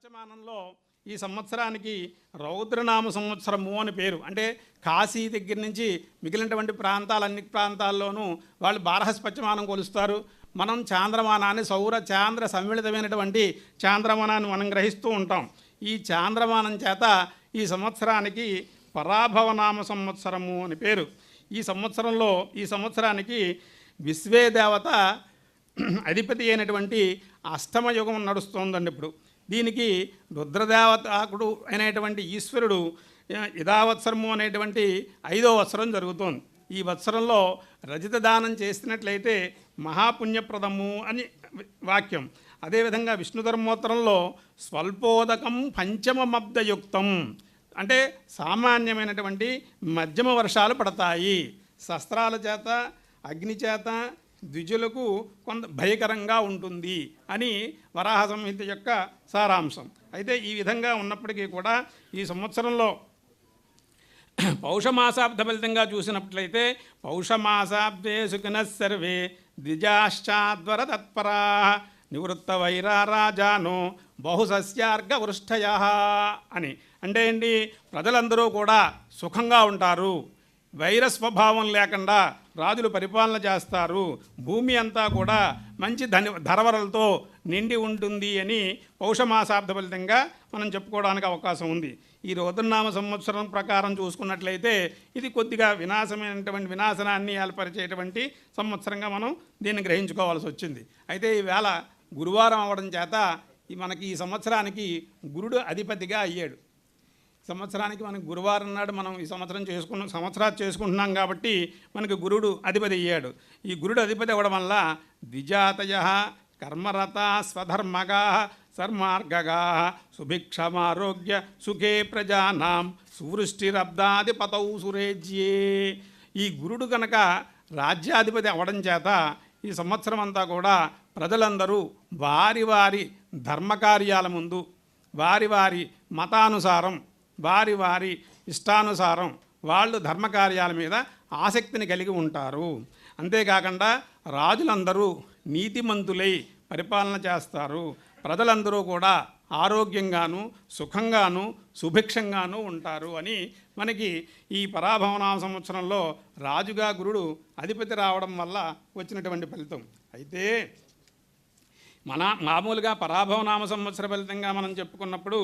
పంచమానంలో ఈ సంవత్సరానికి రౌద్రనామ సంవత్సరము అని పేరు. అంటే కాశీ దగ్గర నుంచి మిగిలినటువంటి అన్ని ప్రాంతాల్లోనూ వాళ్ళు బారహస్పత్యమానం కొలుస్తారు. మనం చాంద్రమానాన్ని సౌర చాంద్ర సమ్మిళితమైనటువంటి చాంద్రమానాన్ని మనం గ్రహిస్తూ ఉంటాం. ఈ చాంద్రమానం చేత ఈ సంవత్సరానికి పరాభవనామ సంవత్సరము అని పేరు. ఈ సంవత్సరానికి విశ్వేదేవత అధిపతి అయినటువంటి అష్టమయుగం నడుస్తోందండి. ఇప్పుడు దీనికి రుద్రదేవతాకుడు అయినటువంటి ఈశ్వరుడు ఇదావత్సరము అనేటువంటి 5వ వత్సరం జరుగుతోంది. ఈ వత్సరంలో రజిత దానం చేసినట్లయితే మహాపుణ్యప్రదము అని వాక్యం. అదేవిధంగా విష్ణుధర్మోత్తరంలో స్వల్పోదకం పంచమమబ్దయుక్తం అంటే సామాన్యమైనటువంటి మధ్యమ వర్షాలు పడతాయి. శస్త్రాల చేత అగ్ని చేత ద్విజులకు కొంత భయకరంగా ఉంటుంది అని వరాహ సంహిత యొక్క సారాంశం. అయితే ఈ విధంగా ఉన్నప్పటికీ కూడా ఈ సంవత్సరంలో పౌషమాసాబ్ద ఫలితంగా చూసినట్లయితే పౌషమాసాబ్దే సుఖినః సర్వే ద్విజాశ్చాద్వర తత్పరా నివృత్త వైరారాజానో బహుసస్యార్ఘ వృష్టయ అని. అంటే ఏంటి, ప్రజలందరూ కూడా సుఖంగా ఉంటారు, వైరస్వభావం లేకుండా రాజులు పరిపాలన చేస్తారు, భూమి అంతా కూడా మంచి ధరవరలతో నిండి ఉంటుంది అని పౌషమాసాబ్ద ఫలితంగా మనం చెప్పుకోవడానికి అవకాశం ఉంది. ఈ రౌద్రనామ సంవత్సరం ప్రకారం చూసుకున్నట్లయితే ఇది కొద్దిగా వినాశనాన్ని ఏర్పరిచేటువంటి సంవత్సరంగా మనం దీన్ని గ్రహించుకోవాల్సి వచ్చింది. అయితే ఈవేళ గురువారం అవ్వడం చేత మనకి ఈ సంవత్సరానికి గురుడు అధిపతిగా అయ్యాడు. సంవత్సరానికి మనకి గురువారం నాడు మనం ఈ సంవత్సరాలు చేసుకుంటున్నాం కాబట్టి మనకి గురుడు అధిపతి అయ్యాడు. ఈ గురుడు అధిపతి అవ్వడం వల్ల ద్విజాతయ కర్మరత స్వధర్మగా సన్మార్గగా సుభిక్షమారోగ్య సుఖే ప్రజానాం సువృష్టిరబ్దాధిపతౌ సురేజ్యే. ఈ గురుడు కనుక రాజ్యాధిపతి అవ్వడం చేత ఈ సంవత్సరం అంతా కూడా ప్రజలందరూ వారి వారి ధర్మకార్యాల ముందు వారి వారి మతానుసారం వారి వారి ఇష్టానుసారం వాళ్ళు ధర్మకార్యాల మీద ఆసక్తిని కలిగి ఉంటారు. అంతేకాకుండా రాజులందరూ నీతిమంతులై పరిపాలన చేస్తారు. ప్రజలందరూ కూడా ఆరోగ్యంగాను సుఖంగాను సుభిక్షంగాను ఉంటారు అని మనకి ఈ పరాభవనామ సంవత్సరంలో రాజుగా గురుడు అధిపతి రావడం వల్ల వచ్చినటువంటి ఫలితం. అయితే మామూలుగా పరాభవనామ సంవత్సర ఫలితంగా మనం చెప్పుకున్నప్పుడు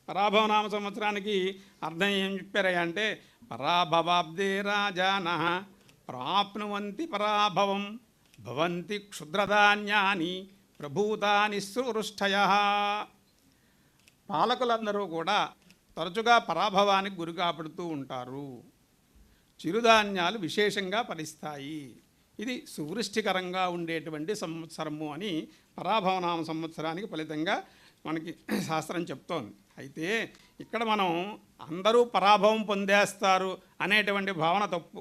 పరాభవనామ సంవత్సరానికి అర్థం ఏం చెప్పారయ్యా అంటే పరాభవాబ్దే రాజాన ప్రాప్నువంతి పరాభవం భవంతి క్షుద్రధాన్యాని ప్రభూతాని సువృష్టయ. పాలకులందరూ కూడా తరచుగా పరాభవానికి గురి కాబడుతూ ఉంటారు. చిరుధాన్యాలు విశేషంగా ఫలిస్తాయి. ఇది సువృష్టికరంగా ఉండేటువంటి సంవత్సరము అని పరాభవనామ సంవత్సరానికి ఫలితంగా మనకి శాస్త్రం చెప్తోంది. అయితే ఇక్కడ మనం అందరూ పరాభవం పొందేస్తారు అనేటువంటి భావన తప్పు.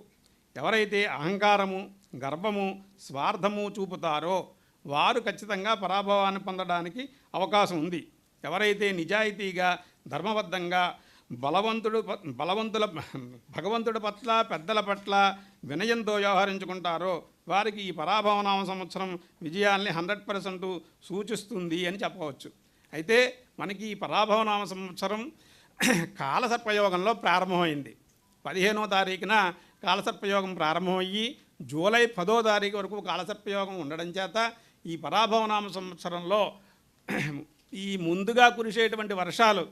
ఎవరైతే అహంకారము గర్వము స్వార్థము చూపుతారో వారు ఖచ్చితంగా పరాభవాన్ని పొందడానికి అవకాశం ఉంది. ఎవరైతే నిజాయితీగా ధర్మబద్ధంగా భగవంతుడి పట్ల పెద్దల పట్ల వినయంతో వ్యవహరించుకుంటారో వారికి ఈ పరాభవనామ సంవత్సరం విజయాల్ని 100% సూచిస్తుంది అని చెప్పవచ్చు. అయితే మనకి ఈ పరాభవనామ సంవత్సరం కాలసర్పయోగంలో ప్రారంభమైంది. 15వ తారీఖున కాలసర్పయోగం ప్రారంభమయ్యి జూలై 10వ తారీఖు వరకు కాలసర్పయోగం ఉండడం చేత ఈ పరాభవనామ సంవత్సరంలో ఈ ముందుగా కురిసేటువంటి వర్షాలు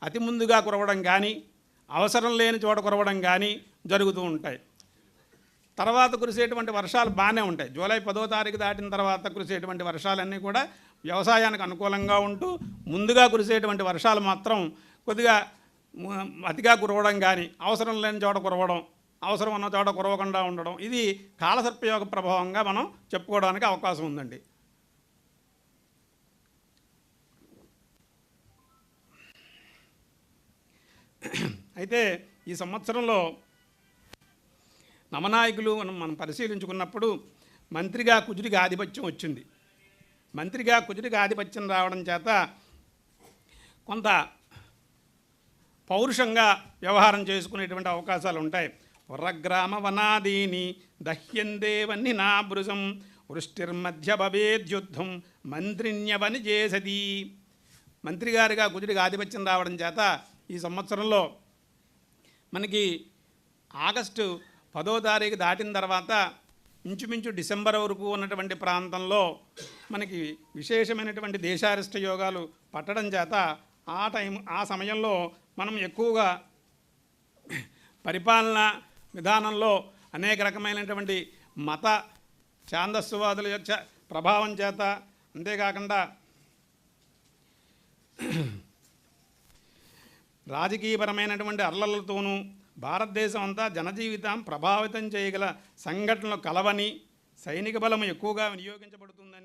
అతి ముందుగా కురవడం కానీ అవసరం లేని చోట కురవడం కానీ జరుగుతూ ఉంటాయి. తర్వాత కురిసేటువంటి వర్షాలు బాగానే ఉంటాయి. జూలై 10వ తారీఖు దాటిన తర్వాత కురిసేటువంటి వర్షాలన్నీ కూడా వ్యవసాయానికి అనుకూలంగా ఉంటూ ముందుగా కురిసేటువంటి వర్షాలు మాత్రం కొద్దిగా అతిగా కురవడం కానీ అవసరం లేని చోట కురవడం అవసరం ఉన్న చోట కురవకుండా ఉండడం ఇది కాలసర్పయోగ ప్రభావంగా మనం చెప్పుకోవడానికి అవకాశం ఉందండి. అయితే ఈ సంవత్సరంలో నవనాయకులు మనం పరిశీలించుకున్నప్పుడు మంత్రిగా కుజుడికి ఆధిపత్యం వచ్చింది. మంత్రిగా కుజుడికి ఆధిపత్యం రావడం చేత కొంత పౌరుషంగా వ్యవహారం చేసుకునేటువంటి అవకాశాలు ఉంటాయి. వరగ్రామ వనాదీని దహ్యందేవన్ని నాభృజం వృష్టిర్మధ్య భవేద్యుద్ధం మంత్రిణ్యవని చేసది. మంత్రి గారిగా కుజుడికి ఆధిపత్యం రావడం చేత ఈ సంవత్సరంలో మనకి ఆగస్టు 10వ తారీఖు దాటిన తర్వాత ఇంచుమించు డిసెంబర్ వరకు ఉన్నటువంటి ప్రాంతంలో మనకి విశేషమైనటువంటి దేశారిష్ట యోగాలు పట్టడం చేత ఆ సమయంలో మనం ఎక్కువగా పరిపాలన విధానంలో అనేక రకమైనటువంటి మత ఛాందస్సువాదుల యొక్క ప్రభావం చేత, అంతేకాకుండా రాజకీయపరమైనటువంటి అల్లర్లతోనూ భారతదేశం అంతా జనజీవితం ప్రభావితం చేయగల సంఘటనలు కలవని, సైనిక బలం ఎక్కువగా వినియోగించబడుతుందని